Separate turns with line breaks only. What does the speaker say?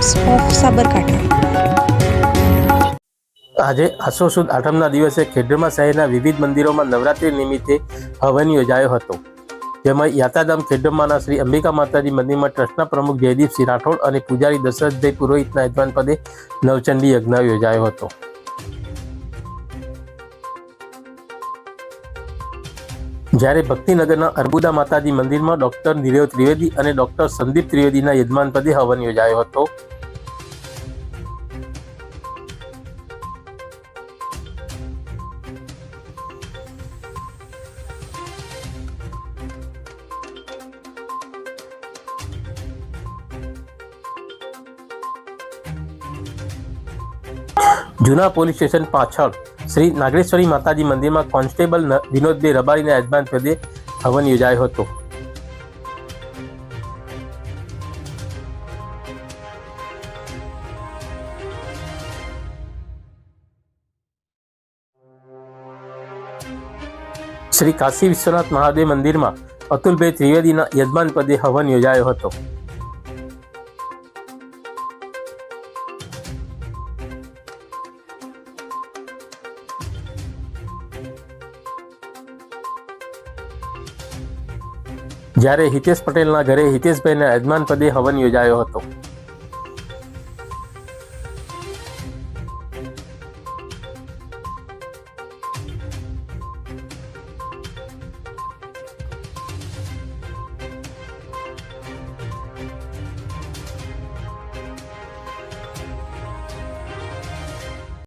Times of Sabarkantha.
આજે આસો સુદ આઠમના દિવસે ખેડબ્રહ્મા શહેરના વિવિધ મંદિરોમાં નવરાત્રિ નિમિત્તે હવન યોજાયો હતો, જેમાં યાત્રાધામ ખેડબ્રહ્માના શ્રી અંબિકા માતાજી મંદિરમાં ટ્રસ્ટના પ્રમુખ જયદીપસિંહ રાઠોડ અને પૂજારી દશરથભાઈ પુરોહિતના યજમાન પદે નવચંડી યજ્ઞ યોજાયો હતો। જ્યારે ભક્તિનગરના અર્બુદા માતાજી મંદિરમાં ડોક્ટર નીરવ ત્રિવેદી અને ડોક્ટર સંદીપ ત્રિવેદીના યજમાન પદે હવન યોજાયો હતો। જૂના પોલીસ સ્ટેશન પાછળ શ્રી નાગેશ્વરી માતાજી મંદિરમાં કોન્સ્ટેબલ વિનોદભાઈ રબારીના યજમાન પદે હવન યોજાયો હતો। શ્રી કાશી વિશ્વનાથ મહાદેવ મંદિરમાં અતુલભાઈ ત્રિવેદીના યજમાન પદે હવન યોજાયો હતો। જ્યારે હિતેશ પટેલના ઘરે હિતેશભાઈના યજમાન પદે હવન યોજાયો હતો।